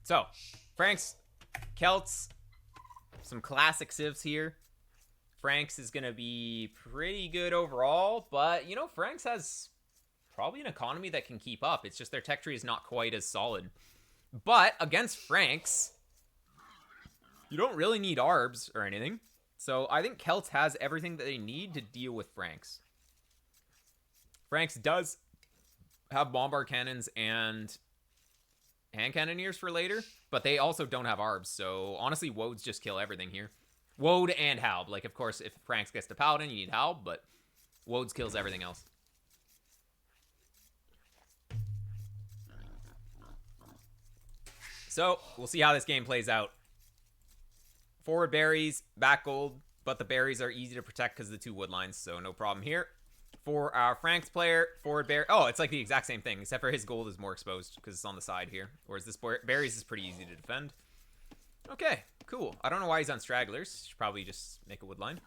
So, Franks, Celts, some classic civs here. Franks is going to be pretty good overall, but, you know, Franks has probably an economy that can keep up. It's just their tech tree is not quite as solid. But against Franks, you don't really need Arbs or anything. So I think Celts has everything that they need to deal with Franks. Franks does have bombard cannons and hand cannoneers for later, but they also don't have Arbs. So honestly, Woads just kill everything here. Woad and Halb. Like, of course, if Franks gets to Paladin, you need Halb, but Woads kills everything else. So, we'll see how this game plays out. Forward berries, back gold, but the berries are easy to protect because of the two wood lines, so no problem here. For our Franks player, forward berry... Oh, it's like the exact same thing, except for his gold is more exposed because it's on the side here. Whereas this berries is pretty easy to defend. Okay, cool. I don't know why he's on stragglers. Should probably just make a wood line.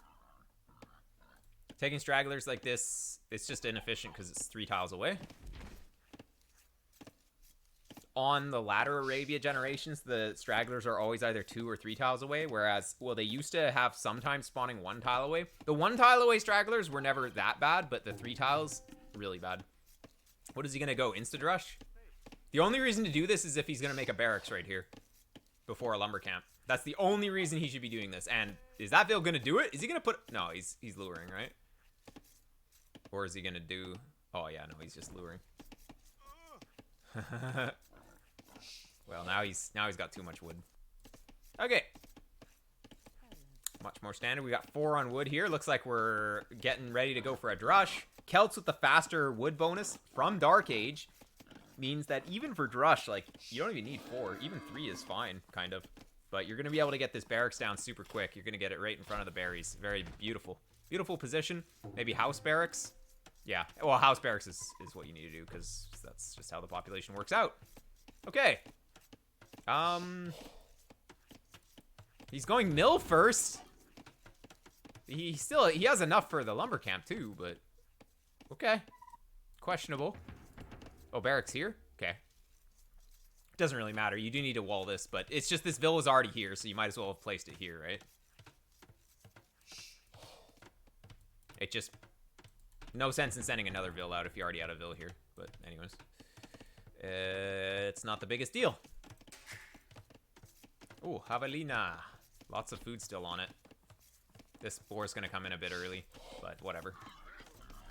Taking stragglers like this, it's just inefficient because it's 3 tiles away. On the latter Arabia generations, the stragglers are always either 2 or 3 tiles away, whereas, well, they used to have sometimes spawning 1 tile away. The 1 tile away stragglers were never that bad, but the 3 tiles, really bad. What is he going to go? Insta-drush? The only reason to do this is if he's going to make a barracks right here before a lumber camp. That's the only reason he should be doing this. And is that Vil going to do it? Is he going to put... No, he's luring, right? Or is he going to do... Oh, yeah, no, he's just luring. Well, now he's got too much wood. Okay. Much more standard. We got 4 on wood here. Looks like we're getting ready to go for a Drush. Celts with the faster wood bonus from Dark Age means that even for Drush, like, you don't even need 4. Even 3 is fine, kind of. But you're going to be able to get this barracks down super quick. You're going to get it right in front of the berries. Very beautiful. Beautiful position. Maybe house barracks. Yeah. Well, house barracks is what you need to do because that's just how the population works out. Okay. He's going mill first. He has enough for the lumber camp too, but okay. Questionable. Oh, barracks here? Okay. Doesn't really matter. You do need to wall this, but it's just this villa's already here, so you might as well have placed it here, right? It just... No sense in sending another vill out if you already had a vill here. But anyways. It's not the biggest deal. Ooh, javelina. Lots of food still on it. This boar's gonna come in a bit early, but whatever.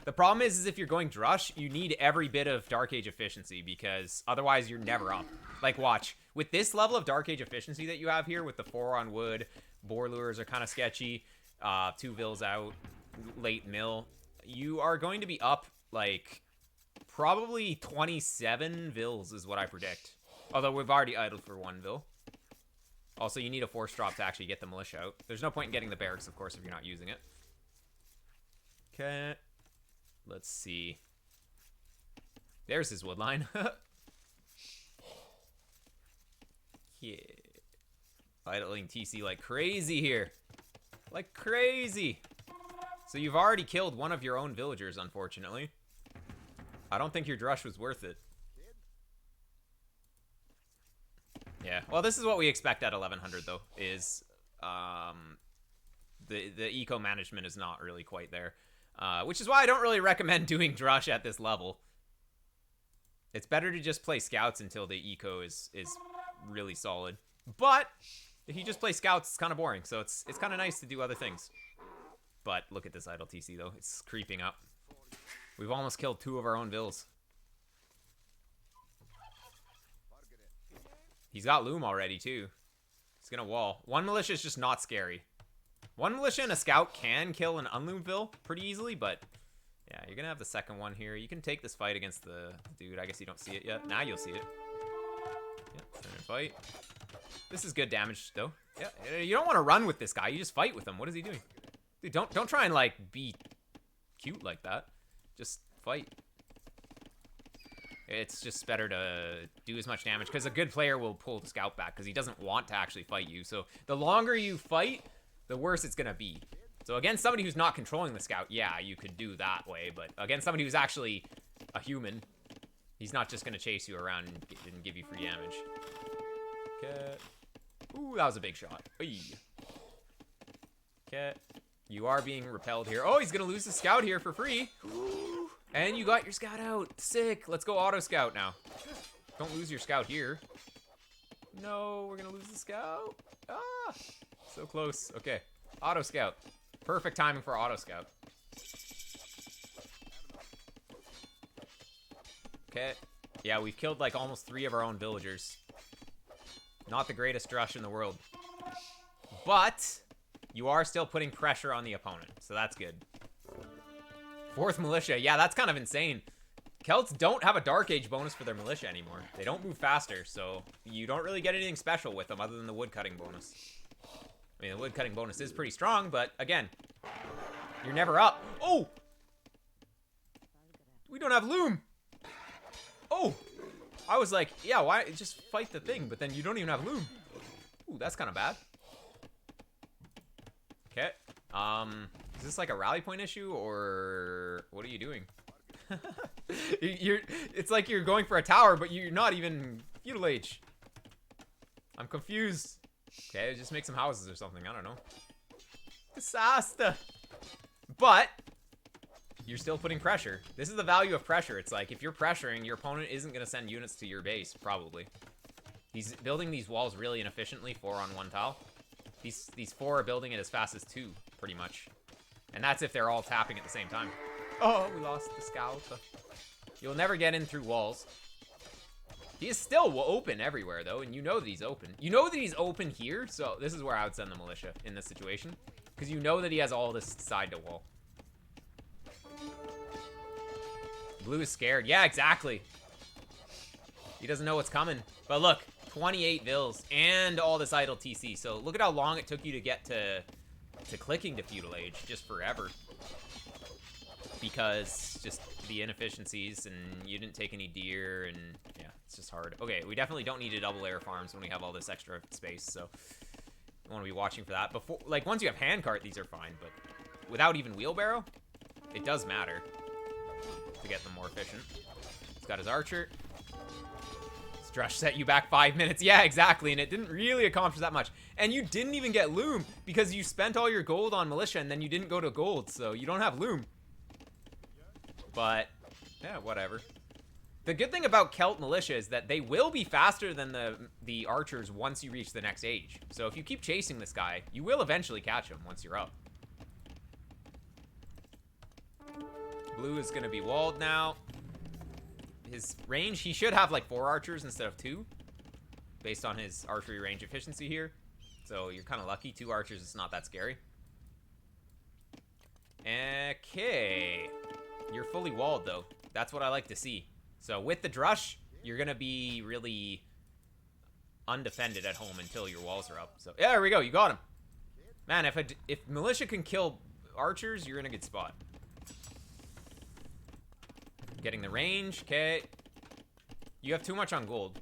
The problem is if you're going Drush, you need every bit of Dark Age efficiency because otherwise you're never up. Like, watch. With this level of Dark Age efficiency that you have here, with the 4 on wood, boar lures are kind of sketchy, 2 vills out, late mill, you are going to be up, like, probably 27 vills is what I predict. Although we've already idled for 1 vill. Also, you need a force drop to actually get the militia out. There's no point in getting the barracks, of course, if you're not using it. Okay. Let's see. There's his wood line. Yeah. Idling TC like crazy here. Like crazy. So you've already killed one of your own villagers, unfortunately. I don't think your Drush was worth it. Yeah, well, this is what we expect at 1100, though, is the eco management is not really quite there, which is why I don't really recommend doing Drush at this level. It's better to just play scouts until the eco is really solid. But if you just play scouts, it's kind of boring, so it's kind of nice to do other things. But look at this idle TC, though. It's creeping up. We've almost killed 2 of our own vills. He's got loom already, too. He's gonna wall. 1 militia is just not scary. 1 militia and a scout can kill an unloomed vill pretty easily, but yeah, you're gonna have the second one here. You can take this fight against the dude. I guess you don't see it yet. Now you'll see it. Yeah, turn and fight. This is good damage, though. Yeah, you don't want to run with this guy. You just fight with him. What is he doing? Dude, don't try and, like, be cute like that. Just fight. It's just better to do as much damage, because a good player will pull the scout back, because he doesn't want to actually fight you. So the longer you fight, the worse it's going to be. So against somebody who's not controlling the scout, yeah, you could do that way. But against somebody who's actually a human, he's not just going to chase you around and give you free damage. Okay. Ooh, that was a big shot. Okay. You are being repelled here. Oh, he's gonna lose the scout here for free. Ooh. And you got your scout out. Sick. Let's go auto scout now. Don't lose your scout here. No, we're gonna lose the scout. Ah, so close. Okay, auto scout. Perfect timing for auto scout. Okay. Yeah, we've killed like almost 3 of our own villagers. Not the greatest Drush in the world. But you are still putting pressure on the opponent, so that's good. 4th militia. Yeah, that's kind of insane. Celts don't have a Dark Age bonus for their militia anymore. They don't move faster, so you don't really get anything special with them other than the woodcutting bonus. I mean, the woodcutting bonus is pretty strong, but again, you're never up. Oh! We don't have loom! Oh! I was like, yeah, why? Just fight the thing, but then you don't even have loom. Ooh, that's kind of bad. Okay. Is this like a rally point issue, or what are you doing? It's like you're going for a tower, but you're not even feudal age. I'm confused. Okay, just make some houses or something. I don't know. Disaster. But you're still putting pressure. This is the value of pressure. It's like if you're pressuring, your opponent isn't going to send units to your base, probably. He's building these walls really inefficiently, 4 on 1 tile. These 4 are building it as fast as 2, pretty much. And that's if they're all tapping at the same time. Oh, we lost the scout. You'll never get in through walls. He is still open everywhere, though, and you know that he's open. You know that he's open here, so this is where I would send the militia in this situation. Because you know that he has all this side to wall. Blue is scared. Yeah, exactly. He doesn't know what's coming. But look, 28 vills and all this idle TC. So look at how long it took you to get to clicking to feudal age. Just forever. Because just the inefficiencies, and you didn't take any deer, and yeah, it's just hard. Okay, we definitely don't need to double layer farms when we have all this extra space, so you want to be watching for that. Before, like, once you have handcart, these are fine, but without even wheelbarrow, it does matter to get them more efficient. He's got his archer. Drush set you back 5 minutes. Yeah, exactly, and it didn't really accomplish that much. And you didn't even get loom, because you spent all your gold on militia, and then you didn't go to gold, so you don't have loom. But, yeah, whatever. The good thing about Celt militia is that they will be faster than the archers once you reach the next age. So if you keep chasing this guy, you will eventually catch him once you're up. Blue is going to be walled now. His range, he should have like 4 archers instead of 2. Based on his archery range efficiency here. So you're kind of lucky. 2 archers is not that scary. Okay. You're fully walled, though. That's what I like to see. So with the Drush, you're going to be really undefended at home until your walls are up. So yeah, there we go. You got him. Man, if militia can kill archers, you're in a good spot. Getting the range. Okay. You have too much on gold.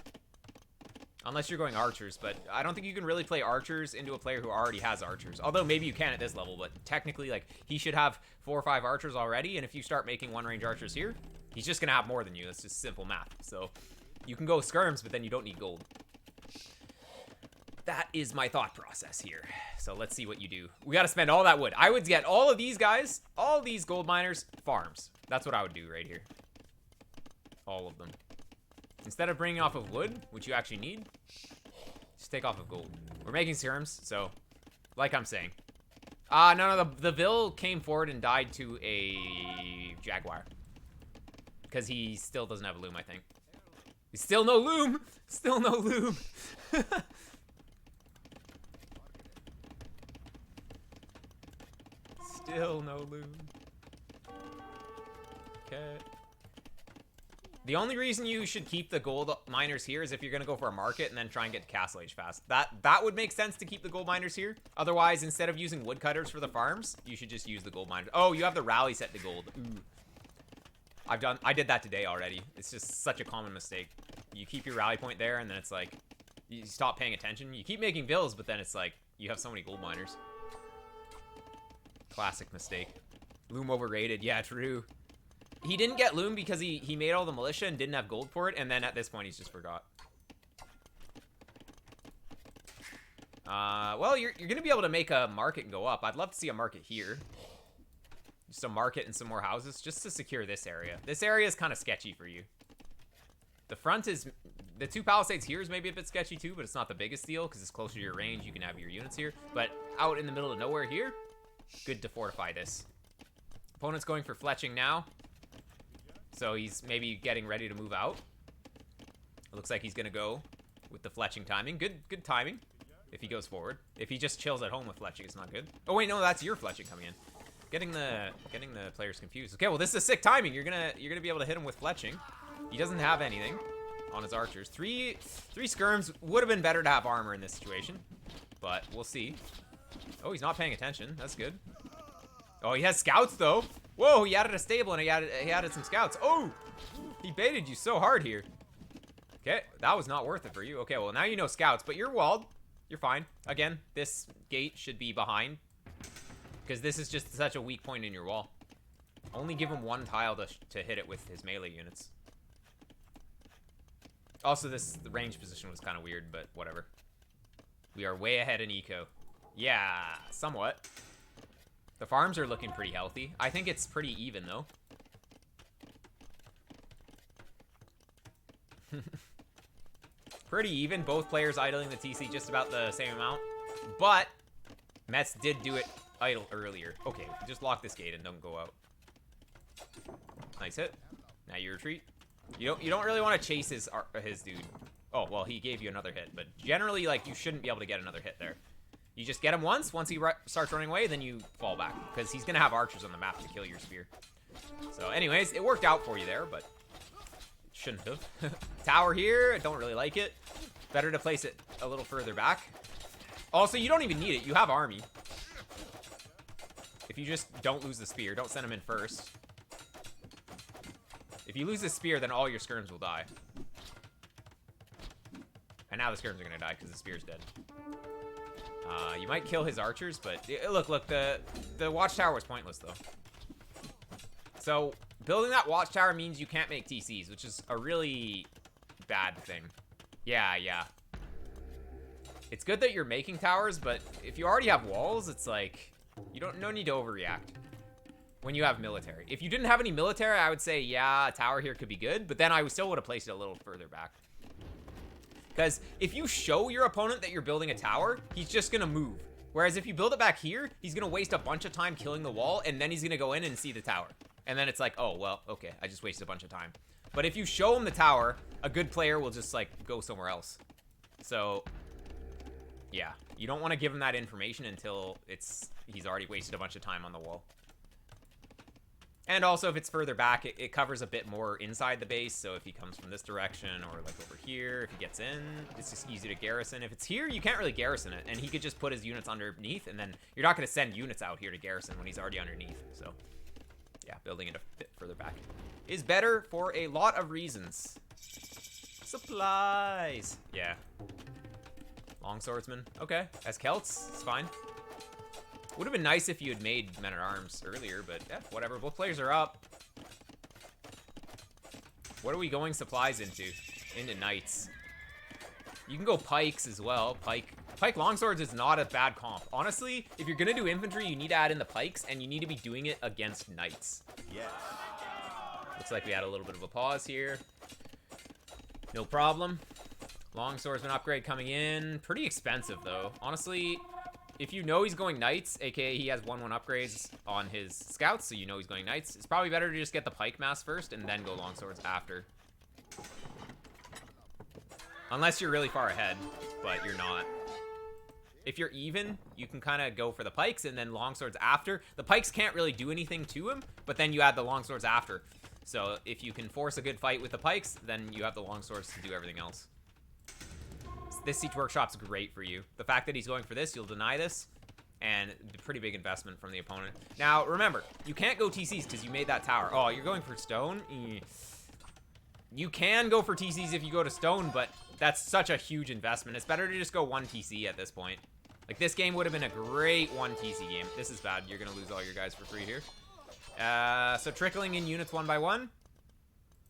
Unless you're going archers, but I don't think you can really play archers into a player who already has archers. Although maybe you can at this level, but technically, like, he should have 4 or 5 archers already, and if you start making 1-range archers here, he's just gonna have more than you. That's just simple math. So you can go skirms, but then you don't need gold. That is my thought process here. So let's see what you do. We gotta spend all that wood. I would get all of these guys, all these gold miners, farms. That's what I would do right here. All of them. Instead of bringing off of wood, which you actually need, just take off of gold. We're making skirms, so like I'm saying. No, the Vill came forward and died to a Jaguar. Because he still doesn't have a loom, I think. He's still no loom! Still no loom! Still no loom. Okay. The only reason you should keep the gold miners here is if you're going to go for a market and then try and get to Castle Age fast. That would make sense to keep the gold miners here. Otherwise, instead of using woodcutters for the farms, you should just use the gold miners. Oh, you have the rally set to gold. Ooh. I did that today already. It's just such a common mistake. You keep your rally point there, and then it's like, you stop paying attention. You keep making vills, but then it's like, you have so many gold miners. Classic mistake. Loom overrated. Yeah, true. He didn't get loom because he made all the militia and didn't have gold for it, and then at this point he's just forgot. Well, you're going to be able to make a market go up. I'd love to see a market here. Just a market and some more houses just to secure this area. This area is kind of sketchy for you. The front is... The 2 palisades here is maybe a bit sketchy too, but it's not the biggest deal because it's closer to your range. You can have your units here. But out in the middle of nowhere here, good to fortify this. Opponent's going for fletching now. So he's maybe getting ready to move out. It looks like he's going to go with the fletching timing. Good timing if he goes forward. If he just chills at home with fletching, it's not good. Oh wait, no, that's your fletching coming in. Getting the players confused. Okay, well this is sick timing. You're gonna be able to hit him with fletching. He doesn't have anything on his archers. Three skirms would have been better to have armor in this situation, but we'll see. Oh, he's not paying attention. That's good. Oh, he has scouts though. Whoa, he added a stable and he added some scouts. Oh, he baited you so hard here. Okay, that was not worth it for you. Okay, well now you know scouts, but you're walled. You're fine. Again, this gate should be behind because this is just such a weak point in your wall. Only give him 1 tile to hit it with his melee units. Also, the range position was kind of weird, but whatever. We are way ahead in eco. Yeah, somewhat. The farms are looking pretty healthy. I think it's pretty even, though. Pretty even. Both players idling the TC just about the same amount. But Mets did do it idle earlier. Okay, just lock this gate and don't go out. Nice hit. Now you retreat. You don't really want to chase his dude. Oh, well, he gave you another hit, but generally, like, you shouldn't be able to get another hit there. You just get him once he starts running away, then you fall back, because he's going to have archers on the map to kill your spear. So, anyways, it worked out for you there, but it shouldn't have. Tower here, I don't really like it. Better to place it a little further back. Also, you don't even need it. You have army. If you just don't lose the spear, don't send him in first. If you lose the spear, then all your skirms will die. And now the skirms are going to die because the spear's dead. You might kill his archers, but... Look, the watchtower was pointless, though. So, building that watchtower means you can't make TCs, which is a really bad thing. Yeah. It's good that you're making towers, but if you already have walls, it's like... No need to overreact. When you have military. If you didn't have any military, I would say, yeah, a tower here could be good, but then I still would have placed it a little further back. Because if you show your opponent that you're building a tower, he's just going to move. Whereas if you build it back here, he's going to waste a bunch of time killing the wall, and then he's going to go in and see the tower. And then it's like, oh, well, okay, I just wasted a bunch of time. But if you show him the tower, a good player will just, like, go somewhere else. So, yeah. You don't want to give him that information until he's already wasted a bunch of time on the wall. And also, if it's further back, it covers a bit more inside the base. So if he comes from this direction or like over here, if he gets in, it's just easy to garrison. If it's here, you can't really garrison it. And he could just put his units underneath, and then you're not going to send units out here to garrison when he's already underneath. So, yeah, building it a bit further back is better for a lot of reasons. Supplies. Yeah. Long swordsman. Okay. As Celts, it's fine. Would have been nice if you had made men-at-arms earlier, but yeah, whatever. Both players are up. What are we going supplies into? Into knights. You can go pikes as well. Pike longswords is not a bad comp. Honestly, if you're gonna do infantry, you need to add in the pikes, and you need to be doing it against knights. Yes. Looks like we had a little bit of a pause here. No problem. Longswordsman upgrade coming in. Pretty expensive, though. Honestly... If you know he's going knights, aka he has 1/1 upgrades on his scouts, so you know he's going knights, it's probably better to just get the pike mass first and then go longswords after. Unless you're really far ahead, but you're not. If you're even, you can kind of go for the pikes and then longswords after. The pikes can't really do anything to him, but then you add the longswords after. So if you can force a good fight with the pikes, then you have the longswords to do everything else. This Siege Workshop's great for you. The fact that he's going for this, you'll deny this, and a pretty big investment from the opponent. Now, remember, you can't go TCs because you made that tower. Oh, you're going for stone? You can go for TCs if you go to stone, but that's such a huge investment. It's better to just go 1 TC at this point. Like, this game would have been a great 1 TC game. This is bad. You're going to lose all your guys for free here. So trickling in units 1 by 1.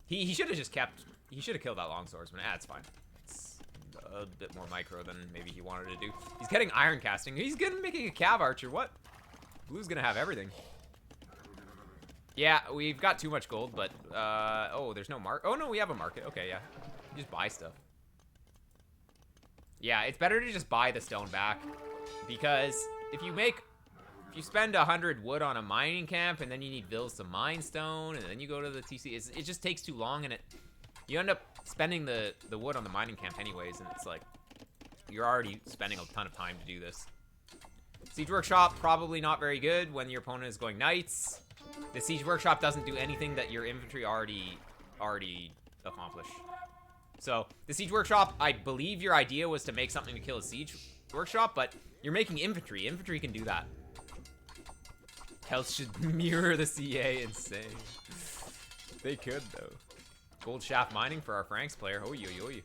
He should have just kept... He should have killed that longswordsman. It's fine. a bit more micro than maybe he wanted to do. He's getting iron casting. He's gonna making a cav archer. What? Blue's gonna have everything. Yeah, we've got too much gold, but oh, there's no market. Oh no, we have a market. Okay, yeah, you just buy stuff. Yeah, it's better to just buy the stone back, because if you spend 100 wood on a mining camp and then you need vills to mine stone and then you go to the TC, it just takes too long, and you end up spending the wood on the mining camp anyways, and it's like you're already spending a ton of time to do this. Siege Workshop, probably not very good when your opponent is going knights. The Siege Workshop doesn't do anything that your infantry already accomplish. So, the Siege Workshop, I believe your idea was to make something to kill a Siege Workshop, but you're making infantry. Infantry can do that. Celts should mirror the CA, insane. They could, though. Gold shaft mining for our Franks player. Oy, oy, oy.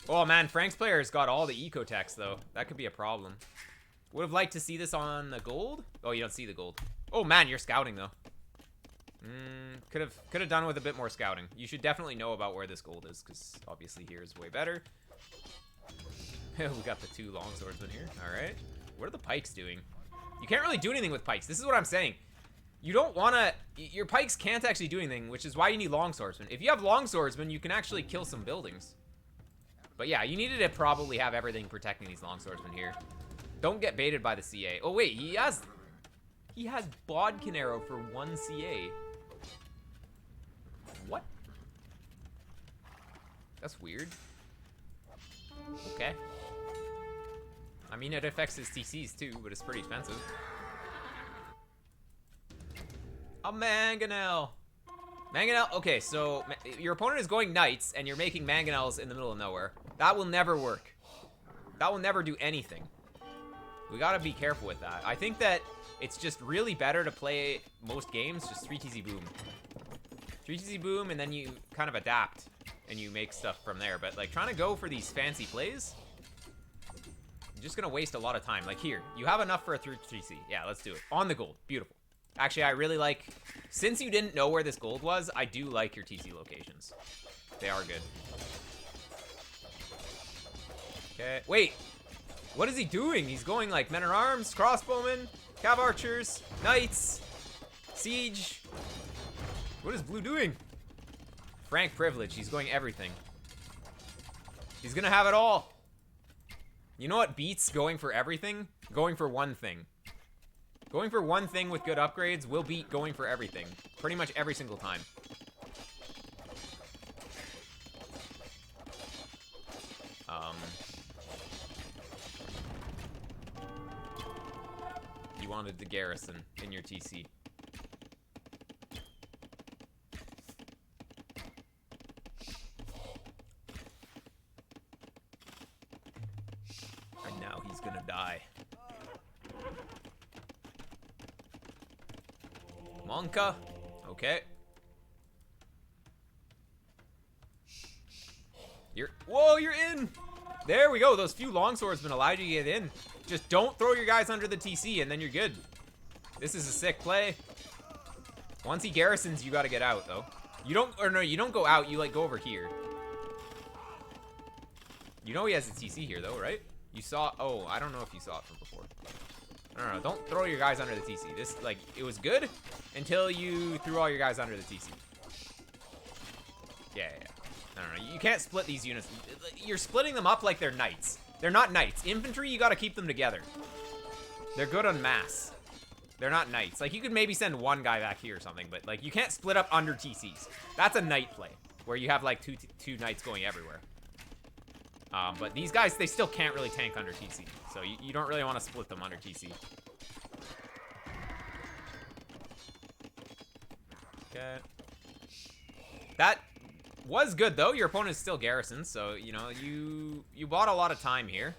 Oh, man, Franks player has got all the eco-techs, though. That could be a problem. Would have liked to see this on the gold. Oh, you don't see the gold. Oh, man, you're scouting, though. Could have done with a bit more scouting. You should definitely know about where this gold is, because obviously here is way better. We got the 2 longswordsmen here. All right. What are the pikes doing? You can't really do anything with pikes. This is what I'm saying. You don't want to... Your pikes can't actually do anything, which is why you need longswordsmen. If you have longswordsmen, you can actually kill some buildings. But yeah, you needed to probably have everything protecting these longswordsmen here. Don't get baited by the CA. Oh, wait. He has Bodkin arrow for 1 CA. What? That's weird. Okay. I mean, it affects his TCs too, but it's pretty expensive. A mangonel. Mangonel. Okay, so your opponent is going knights, and you're making mangonels in the middle of nowhere. That will never work. That will never do anything. We gotta be careful with that. I think that it's just really better to play most games just 3TZ boom. 3TZ boom, and then you kind of adapt, and you make stuff from there. But like trying to go for these fancy plays, you're just gonna waste a lot of time. Like here, you have enough for a 3TC. Yeah, let's do it. On the gold. Beautiful. Actually, I really like, since you didn't know where this gold was, I do like your TC locations. They are good. Okay, wait. What is he doing? He's going like men-at-arms, crossbowmen, cav archers, knights, siege. What is Blue doing? Frank privilege. He's going everything. He's gonna have it all. You know what beats going for everything? Going for one thing. Going for one thing with good upgrades will beat going for everything. Pretty much every single time. You wanted the garrison in your TC. And now he's gonna die. Monka. Okay. Whoa, you're in! There we go. Those few longswordsmen allowed you to get in. Just don't throw your guys under the TC, and then you're good. This is a sick play. Once he garrisons, you gotta get out, though. You don't, or no, you don't go out. You, like, go over here. You know he has a TC here, though, right? You saw, oh, I don't know if you saw it from before. No, don't throw your guys under the TC. This, like, it was good until you threw all your guys under the TC. Yeah. No, you can't split these units. You're splitting them up like they're knights. They're not knights. Infantry, you gotta keep them together. They're good on mass. They're not knights. Like, you could maybe send one guy back here or something, but, like, you can't split up under TCs. That's a knight play, where you have, like, two knights going everywhere. But these guys, they still can't really tank under TC, so you don't really want to split them under TC. Okay. That was good, though. Your opponent is still garrisoned, so, you know, you bought a lot of time here.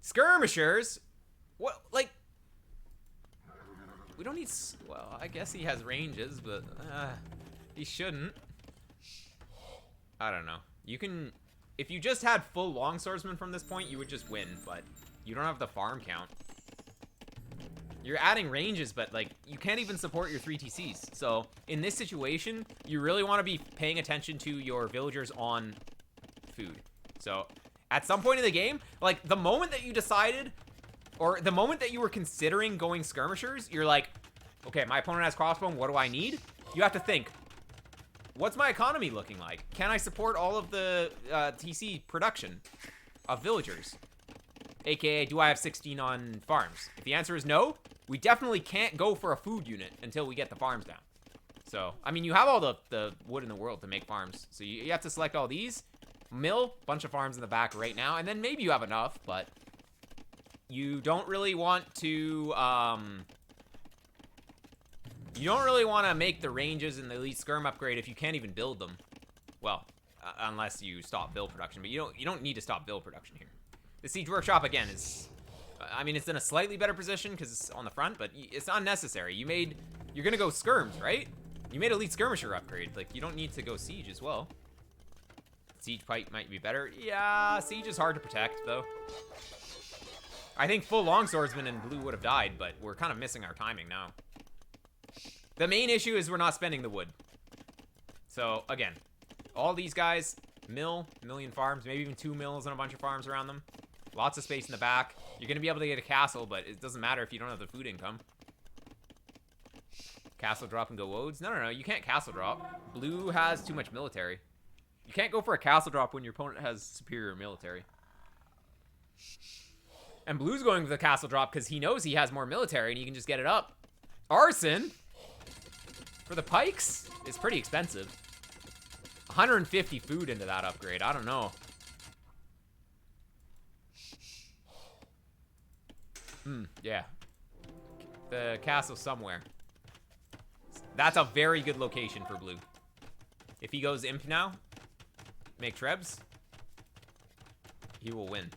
Skirmishers? What, like... We don't need... Well, I guess he has ranges, but... he shouldn't. I don't know. You can... If you just had full longswordsmen from this point, you would just win, but you don't have the farm count. You're adding ranges, but, like, you can't even support your 3TCs. So, in this situation, you really want to be paying attention to your villagers on food. So at some point in the game, like the moment that you decided, or the moment that you were considering going skirmishers, you're like, okay, my opponent has crossbow, what do I need? You have to think, what's my economy looking like? Can I support all of the TC production of villagers? AKA, do I have 16 on farms? If the answer is no, we definitely can't go for a food unit until we get the farms down. So, I mean, you have all the wood in the world to make farms. So you have to select all these. Mill, bunch of farms in the back right now. And then maybe you have enough, but you don't really want to, you don't really want to make the ranges and the elite skirm upgrade if you can't even build them. Well, unless you stop build production, but you don't need to stop build production here. The siege workshop again is, I mean, it's in a slightly better position because it's on the front, but it's unnecessary. You're gonna go skirms, right? You made elite skirmisher upgrade. Like, you don't need to go siege as well. Siege pipe might be better. Yeah, siege is hard to protect though. I think full longswordsman and blue would have died, but we're kind of missing our timing now. The main issue is we're not spending the wood. So again, all these guys, million farms, maybe even 2 mills and a bunch of farms around them. Lots of space in the back. You're gonna be able to get a castle, but it doesn't matter if you don't have the food income. Castle drop and go woads? No, you can't castle drop. Blue has too much military. You can't go for a castle drop when your opponent has superior military. And Blue's going for the castle drop because he knows he has more military and he can just get it up. Arson for the pikes is pretty expensive. 150 food into that upgrade. I don't know. Yeah. The castle somewhere. That's a very good location for Blue. If he goes imp now, make Trebs, he will win.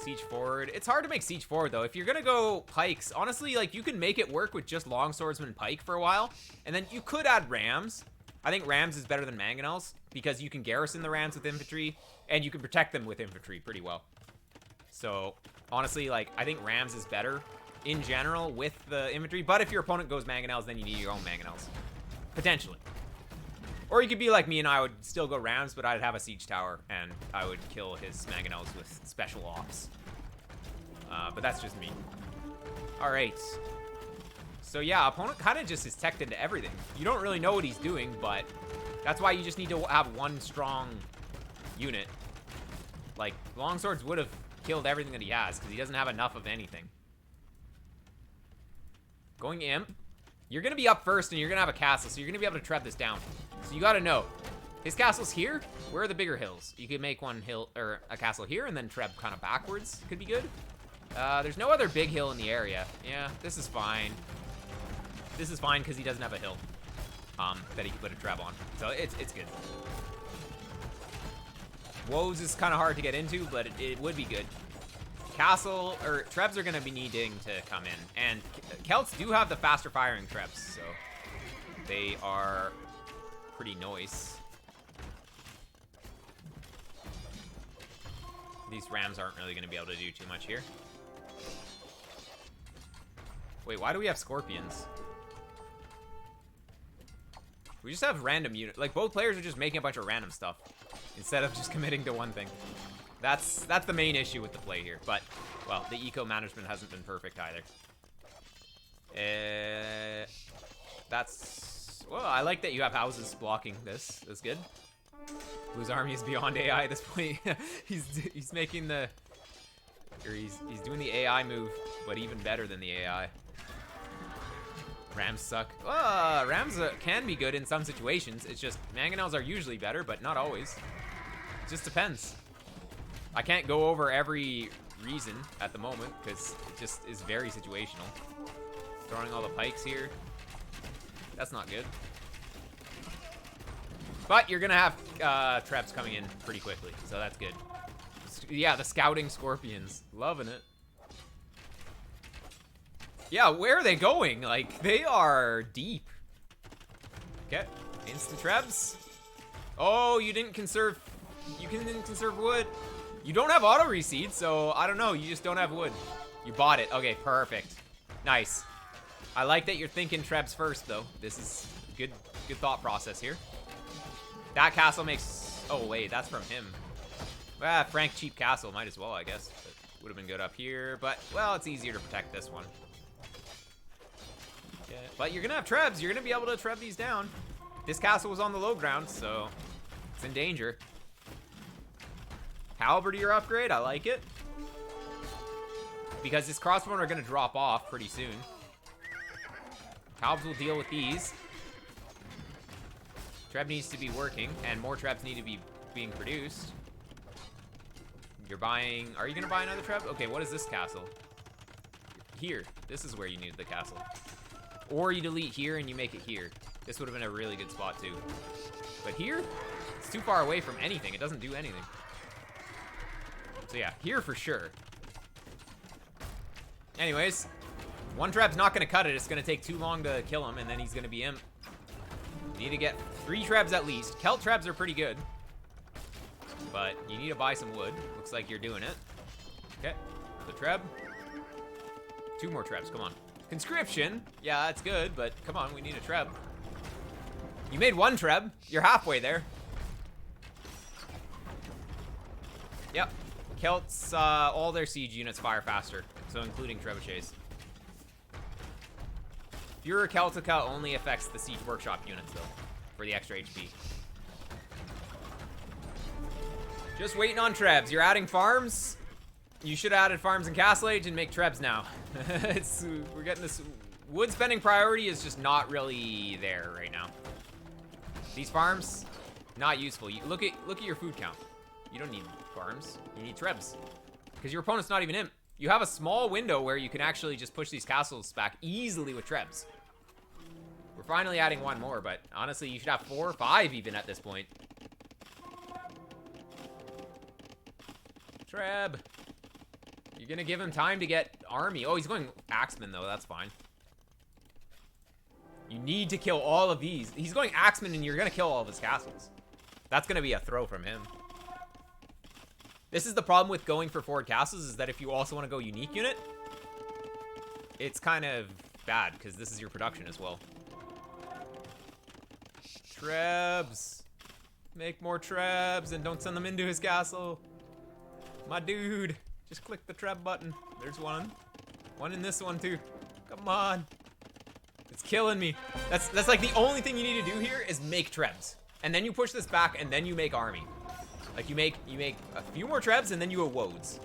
Siege forward. It's hard to make siege forward though. If you're gonna go pikes, honestly, like you can make it work with just longswordsman pike for a while, and then you could add rams. I think rams is better than mangonels because you can garrison the rams with infantry and you can protect them with infantry pretty well. So honestly, like I think rams is better in general with the infantry, but if your opponent goes mangonels, then you need your own mangonels. Potentially. Or you could be like me and I would still go rams, but I'd have a siege tower and I would kill his mangonels with special ops. But that's just me. Alright. So yeah, opponent kind of just is teched into everything. You don't really know what he's doing, but that's why you just need to have one strong unit. Like, longswords would have killed everything that he has because he doesn't have enough of anything. Going imp, you're gonna be up first and you're gonna have a castle, so you're gonna be able to trap this down. So you gotta know, his castle's here. Where are the bigger hills? You could make one hill or a castle here and then trap kind of backwards. Could be good. There's no other big hill in the area. Yeah, this is fine. This is fine because he doesn't have a hill that he can put a trap on. So it's good. Woes is kind of hard to get into, but it would be good. Castle, or Trebs are going to be needing to come in. And Celts do have the faster firing Trebs, so they are pretty nice. These Rams aren't really going to be able to do too much here. Wait, why do we have Scorpions? We just have random units. Like, both players are just making a bunch of random stuff instead of just committing to one thing. That's the main issue with the play here. But, well, the eco management hasn't been perfect either. Well, I like that you have houses blocking this. That's good. Blue's army is beyond AI at this point. he's making the, or he's doing the AI move, but even better than the AI. Rams suck. Rams can be good in some situations. It's just mangonels are usually better, but not always. It just depends. I can't go over every reason at the moment because it just is very situational. Throwing all the pikes here. That's not good. But you're gonna have traps coming in pretty quickly, so that's good. Yeah, the scouting Scorpions. Loving it. Yeah, where are they going? Like, they are deep. Okay, instant traps. Oh, you didn't conserve. You didn't conserve wood. You don't have auto reseed, so I don't know. You just don't have wood. You bought it. Okay, perfect. Nice. I like that you're thinking Trebs first, though. This is good thought process here. That castle makes... Oh, wait, that's from him. Ah, Frank cheap castle. Might as well, I guess. Would have been good up here. But, well, it's easier to protect this one. Okay. But you're going to have Trebs. You're going to be able to Treb these down. This castle was on the low ground, so it's in danger. Halberdier upgrade. I like it. Because this crossbowmen are going to drop off pretty soon. Halbs will deal with these. Treb needs to be working, and more Trebs need to be being produced. You're buying... Are you going to buy another Treb? Okay, what is this castle? Here. This is where you need the castle. Or you delete here and you make it here. This would have been a really good spot, too. But here, it's too far away from anything. It doesn't do anything. So yeah, here for sure. Anyways, one Treb's not going to cut it. It's going to take too long to kill him, and then he's going to be imp. You need to get 3 Trebs at least. Celt Trebs are pretty good. But you need to buy some wood. Looks like you're doing it. Okay, the Treb. 2 more Trebs, come on. Conscription, yeah, that's good, but come on, we need a Treb. You made 1 Treb. You're halfway there. Yep. Celts, all their siege units fire faster, so including trebuchets. Furor Celtica only affects the siege workshop units, though, for the extra HP. Just waiting on Trebs. You're adding farms. You should have added farms in Castle Age and make Trebs now. We're getting this... Wood spending priority is just not really there right now. These farms, not useful. Look at your food count. You don't need farms. You need Trebs. Because your opponent's not even imp. You have a small window where you can actually just push these castles back easily with Trebs. We're finally adding 1 more, but honestly, you should have 4 or 5 even at this point. Treb. You're gonna give him time to get army. Oh, he's going Axeman, though. That's fine. You need to kill all of these. He's going Axeman, and you're gonna kill all of his castles. That's gonna be a throw from him. This is the problem with going for forward castles, is that if you also want to go unique unit, it's kind of bad, because this is your production as well. Trebs. Make more Trebs, and don't send them into his castle. My dude. Just click the Treb button. There's 1. 1 in this one, too. Come on. It's killing me. That's like the only thing you need to do here is make Trebs. And then you push this back, and then you make army. Like, you make a few more Trebs, and then you go Woads.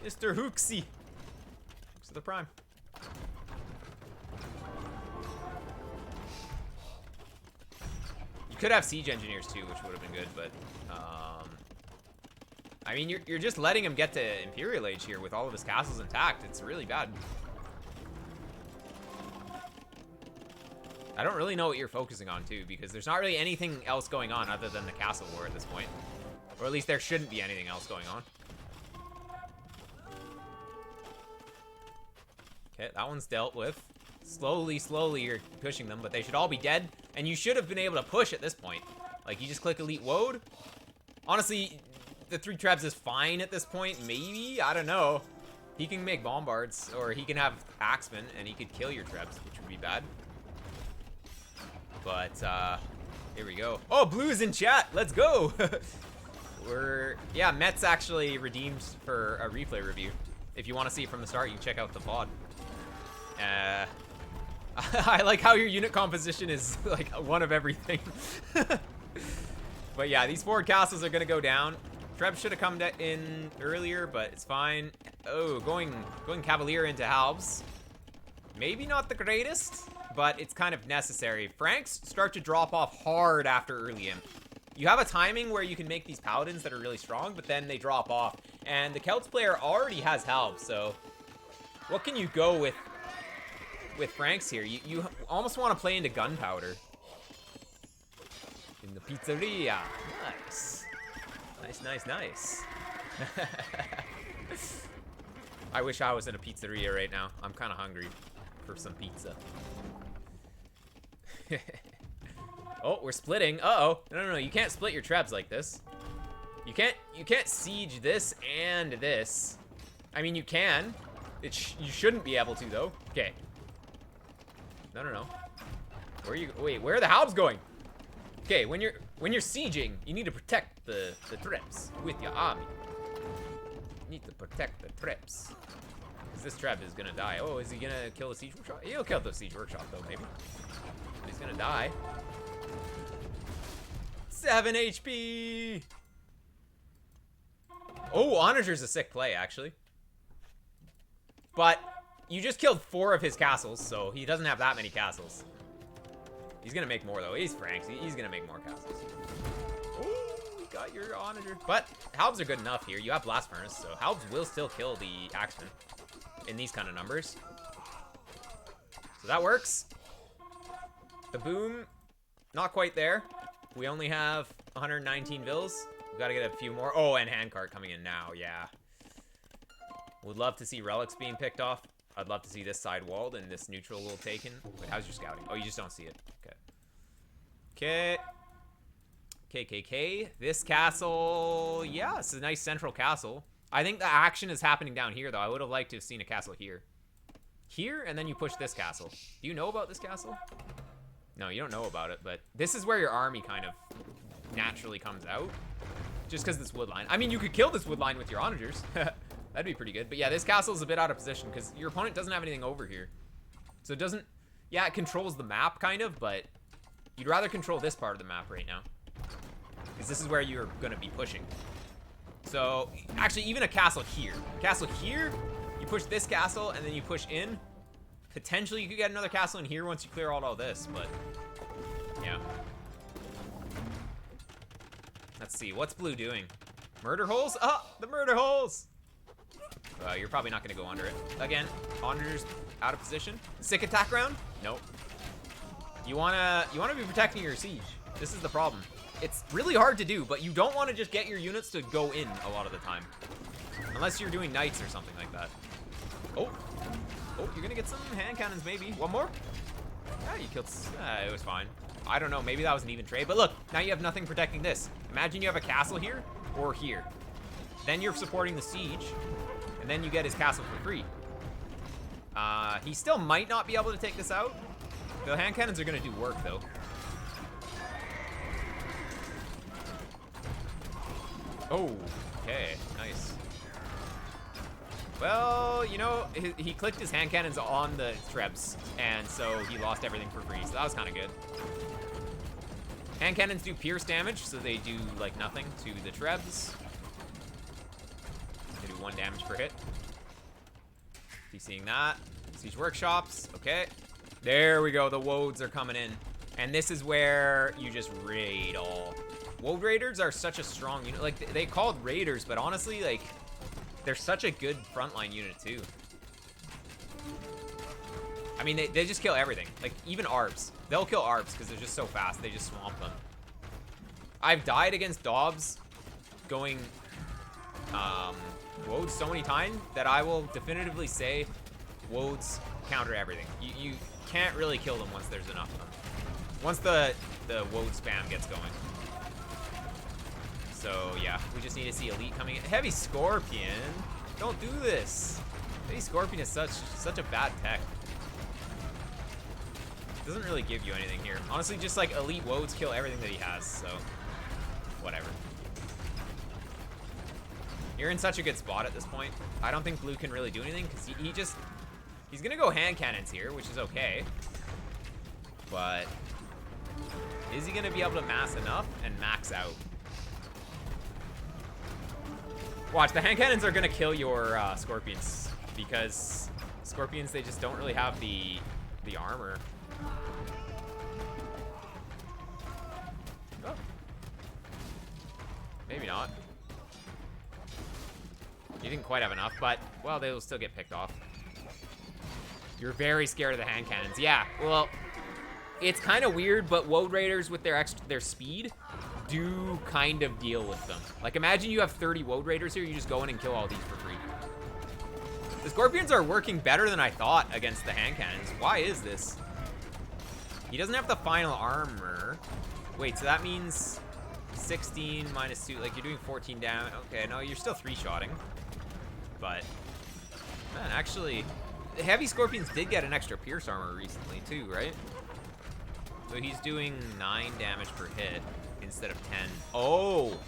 Mr. Hooksy. Hooks of the Prime. You could have siege engineers, too, which would have been good, but... I mean, you're just letting him get to Imperial Age here with all of his castles intact. It's really bad. I don't really know what you're focusing on, too, because there's not really anything else going on other than the castle war at this point. Or at least there shouldn't be anything else going on. Okay, that one's dealt with. Slowly, you're pushing them, but they should all be dead. And you should have been able to push at this point. Like, you just click Elite Woad. Honestly... The 3 Trebs is fine at this point, maybe? I don't know. He can make Bombards, or he can have Axemen, and he could kill your Trebs, which would be bad. But, here we go. Oh, Blue's in chat! Let's go! Yeah, Met's actually redeemed for a replay review. If you want to see it from the start, you can check out the VOD. I like how your unit composition is, like, 1 of everything. But yeah, these 4 castles are gonna go down. Treb should have come in earlier, but it's fine. Oh, going Cavalier into Halbs. Maybe not the greatest, but it's kind of necessary. Franks start to drop off hard after early imp. You have a timing where you can make these paladins that are really strong, but then they drop off. And the Celts player already has Halbs, so what can you go with Franks here? You almost want to play into gunpowder. In the pizzeria. Nice. Nice. I wish I was in a pizzeria right now. I'm kind of hungry for some pizza. Oh, we're splitting. Uh-oh. No. You can't split your Trebs like this. You can't siege this and this. I mean, you can. You shouldn't be able to, though. Okay. No. Where are you? Wait, where are the Halbs going? Okay, when you're sieging, you need to protect the Trebs with your army. You need to protect the Trebs. Because this Treb is gonna die. Oh, is he gonna kill the siege workshop? He'll kill the siege workshop though, maybe. But he's gonna die. 7 HP! Oh, Onager's a sick play, actually. But you just killed 4 of his castles, so he doesn't have that many castles. He's gonna make more, though. He's Franks. He's gonna make more castles. Oh, you got your Onager. But Halbs are good enough here. You have Blast Furnace, so Halbs will still kill the Axeman in these kind of numbers. So that works. The boom, not quite there. We only have 119 vills. We've got to get a few more. Oh, and handcart coming in now. Yeah. Would love to see relics being picked off. I'd love to see this side walled and this neutral little taken. Wait, how's your scouting? Oh, you just don't see it. Okay. KKK. This castle. Yeah, it's a nice central castle. I think the action is happening down here, though. I would have liked to have seen a castle here. Here, and then you push this castle. Do you know about this castle? No, you don't know about it, but this is where your army kind of naturally comes out. Just because this wood line. I mean, you could kill this wood line with your onagers. That'd be pretty good. But yeah, this castle is a bit out of position because your opponent doesn't have anything over here. So it doesn't... Yeah, it controls the map, kind of, but you'd rather control this part of the map right now. Because this is where you're going to be pushing. So, actually, even a castle here. Castle here, you push this castle, and then you push in. Potentially, you could get another castle in here once you clear out all this, but... Yeah. Let's see, what's blue doing? Murder holes? Oh, the murder holes! You're probably not going to go under it. Again, Onagers out of position. Sick attack round? Nope. You wanna be protecting your siege. This is the problem. It's really hard to do, but you don't want to just get your units to go in a lot of the time. Unless you're doing knights or something like that. Oh, you're gonna get some hand cannons maybe. One more? Ah, you killed, it was fine. I don't know, maybe that was an even trade, but look, now you have nothing protecting this. Imagine you have a castle here or here. Then you're supporting the siege, and then you get his castle for free. He still might not be able to take this out. The hand cannons are gonna do work though. Oh, okay, nice. Well, you know, he clicked his hand cannons on the Trebs, and so he lost everything for free, so that was kind of good. Hand cannons do pierce damage, so they do, like, nothing to the Trebs. They do 1 damage per hit. You seeing that? Siege workshops, okay. There we go, the woads are coming in. And this is where you just raid all. Woad raiders are such a strong unit. Like, they called raiders, but honestly, like, they're such a good frontline unit, too. I mean, they just kill everything. Like, even ARBs. They'll kill ARBs because they're just so fast. They just swamp them. I've died against Dobbs going Woads so many times that I will definitively say Woads counter everything. You can't really kill them once there's enough of them. Once the Woad spam gets going. So, yeah, we just need to see Elite coming in. Heavy Scorpion? Don't do this. Heavy Scorpion is such a bad tech. Doesn't really give you anything here. Honestly, just like Elite Woads kill everything that he has, so whatever. You're in such a good spot at this point. I don't think blue can really do anything because he's gonna go hand cannons here, which is okay. But is he gonna be able to mass enough and max out? Watch, the hand cannons are gonna kill your Scorpions because Scorpions, they just don't really have the armor. Oh. Maybe not. You didn't quite have enough, but, well, they will still get picked off. You're very scared of the hand cannons. Yeah, well, it's kind of weird, but Woad Raiders with their speed do kind of deal with them. Like, imagine you have 30 Woad Raiders here, you just go in and kill all these for free. The Scorpions are working better than I thought against the hand cannons. Why is this? He doesn't have the final armor. Wait, so that means 16 minus 2, like you're doing 14 damage. Okay, no, you're still 3-shotting. But, man, actually, the Heavy Scorpions did get an extra pierce armor recently too, right? So he's doing 9 damage per hit instead of 10. Oh!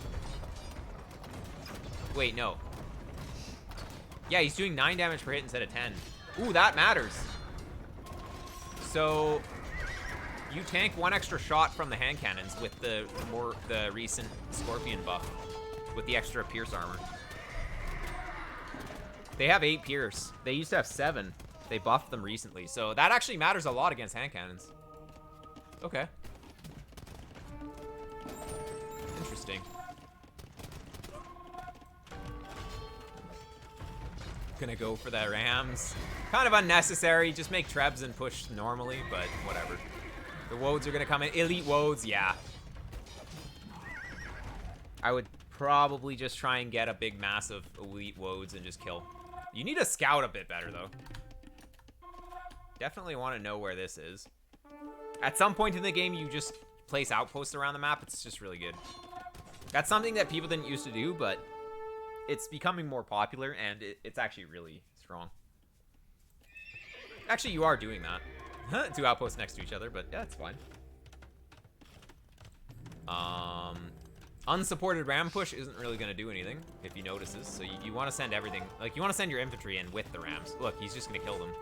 Wait, no. Yeah, he's doing 9 damage per hit instead of 10. Ooh, that matters. So you tank 1 extra shot from the hand cannons with the recent Scorpion buff with the extra Pierce armor. They have 8 Pierce. They used to have 7. They buffed them recently, so that actually matters a lot against hand cannons. Okay. Interesting. Gonna go for the Rams. Kind of unnecessary. Just make Trebs and push normally, but whatever. The Woads are gonna come in. Elite Woads, yeah. I would probably just try and get a big mass of Elite Woads and just kill. You need to scout a bit better, though. Definitely want to know where this is. At some point in the game, you just place outposts around the map. It's just really good. That's something that people didn't used to do, but it's becoming more popular, and it's actually really strong. Actually, you are doing that. 2 outposts next to each other, but yeah, it's fine. Unsupported ram push isn't really going to do anything, if he notices. So you want to send everything. Like, you want to send your infantry in with the rams. Look, he's just going to kill them.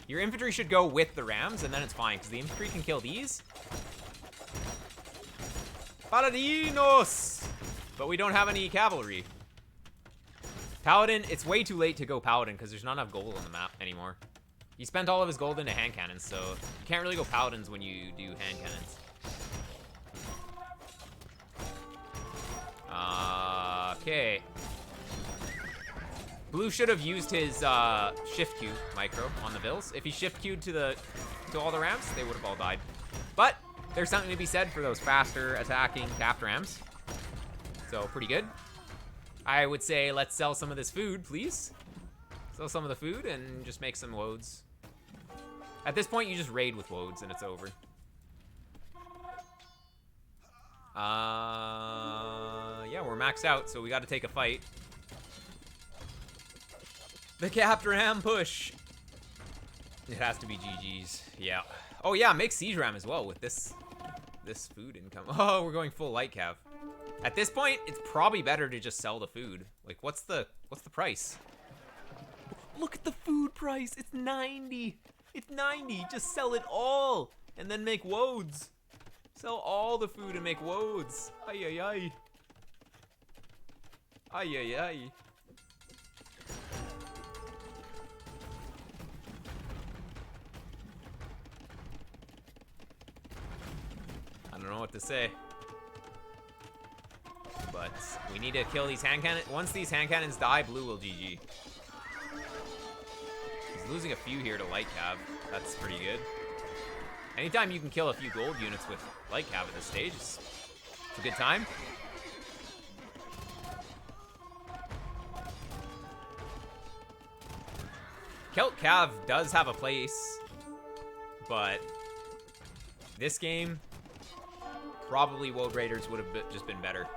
Your infantry should go with the rams, and then it's fine, because the infantry can kill these. Paladinos! But we don't have any cavalry. Paladin, it's way too late to go Paladin, because there's not enough gold on the map anymore. He spent all of his gold into hand cannons, so you can't really go Paladins when you do hand cannons. Okay. Blue should have used his shift Q micro on the Vills. If he shift Q'd to all the rams, they would have all died. But there's something to be said for those faster attacking capped rams. So pretty good. I would say let's sell some of this food, please. Sell some of the food and just make some woads. At this point, you just raid with woads and it's over. Yeah, we're maxed out, so we got to take a fight. The capped ram push. It has to be GG's. Yeah. Oh yeah, make siege ram as well with this food income. Oh, we're going full light cav. At this point, it's probably better to just sell the food. Like, what's the price? Look at the food price. It's 90. It's 90. Just sell it all and then make woads. Sell all the food and make woads. Ay ay ay. Ay ay ay. I don't know what to say. But we need to kill these hand cannons. Once these hand cannons die, blue will GG. He's losing a few here to light cav. That's pretty good. Anytime you can kill a few gold units with light cav at this stage, it's a good time. Celt cav does have a place, but this game, probably Woad Raiders would have just been better.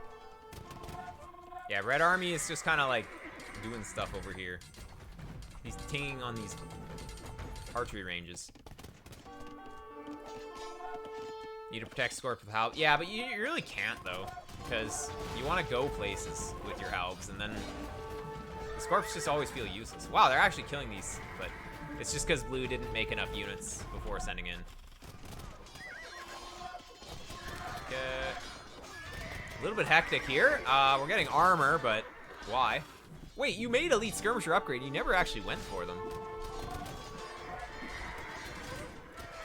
Yeah, Red Army is just kind of like doing stuff over here. He's tinging on these archery ranges. Need to protect Scorp with Halb. Yeah, but you really can't, though, because you want to go places with your Halbs, and then the Scorps just always feel useless. Wow, they're actually killing these, but it's just because blue didn't make enough units before sending in. Okay. A little bit hectic here. We're getting armor, but why? Wait, you made Elite Skirmisher upgrade. You never actually went for them.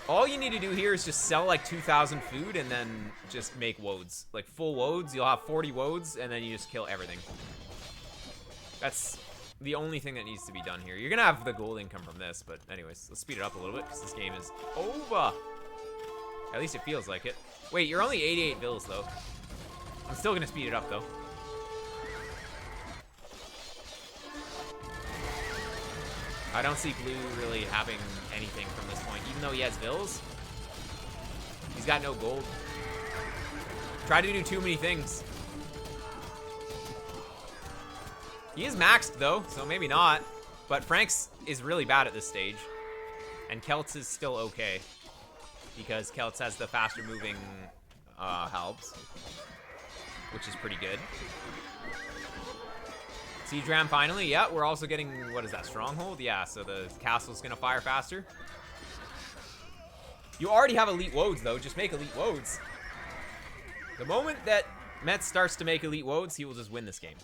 All you need to do here is just sell like 2,000 food and then just make woads. Like full woads, you'll have 40 woads and then you just kill everything. That's the only thing that needs to be done here. You're gonna have the gold income from this, but anyways, let's speed it up a little bit because this game is over. At least it feels like it. Wait, you're only 88 bills though. I'm still gonna speed it up though. I don't see blue really having anything from this point, even though he has vills. He's got no gold. Try to do too many things. He is maxed though, so maybe not. But Frank's is really bad at this stage. And Celts is still okay. because Celts has the faster moving halbs, which is pretty good. Siege Ram finally. Yeah, we're also getting, what is that, Stronghold? Yeah, so the castle's gonna fire faster. You already have elite woads, though. Just make elite woads. The moment that Metz starts to make elite woads, he will just win this game.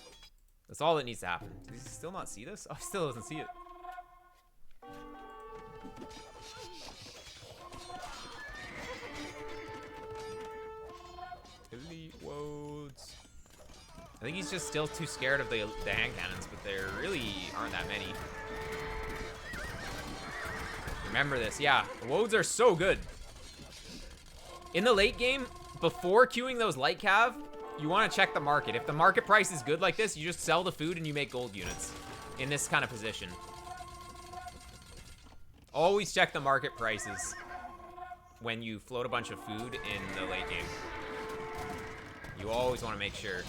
That's all that needs to happen. Does he still not see this? Oh, he still doesn't see it. Elite woads. I think he's just still too scared of the hand cannons, but there really aren't that many. Remember this. Yeah, the woads are so good. In the late game, before queuing those light cav, you want to check the market. If the market price is good like this, you just sell the food and you make gold units in this kind of position. Always check the market prices when you float a bunch of food in the late game. You always want to make sure.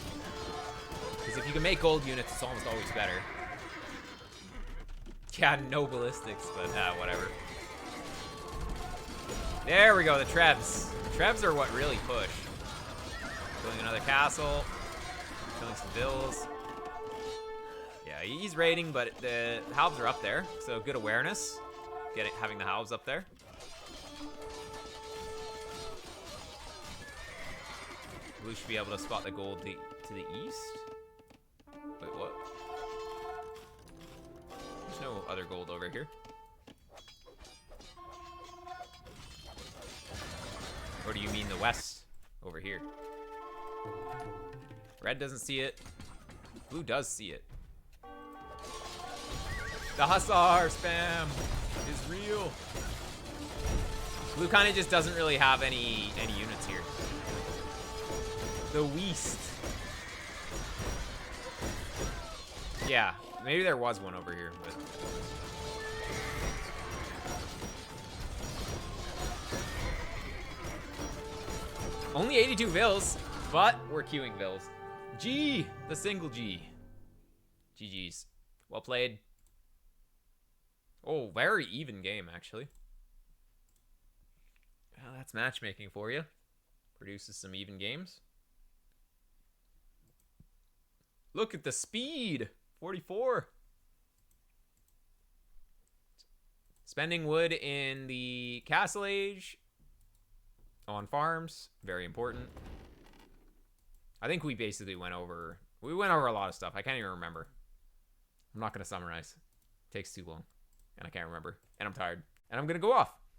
Because if you can make gold units, it's almost always better. Yeah, no ballistics, but whatever. There we go, the Trebs. The Trebs are what really push. Killing another castle. Killing some vills. Yeah, he's raiding, but the halbs are up there, so good awareness. Having the halbs up there. Blue should be able to spot the gold to the east. Wait, what? There's no other gold over here. Or do you mean the west over here? Red doesn't see it. Blue does see it. The Hussar spam is real. Blue kind of just doesn't really have any units here. The West. Yeah, maybe there was one over here, but... Only 82 vills, but we're queuing vills. G, the single G. GG's. Well played. Oh, very even game, actually. Well, that's matchmaking for you. Produces some even games. Look at the speed. 44. Spending wood in the Castle Age. On farms. Very important. I think we basically went over... We went over a lot of stuff. I can't even remember. I'm not going to summarize. It takes too long. And I can't remember. And I'm tired. And I'm going to go off.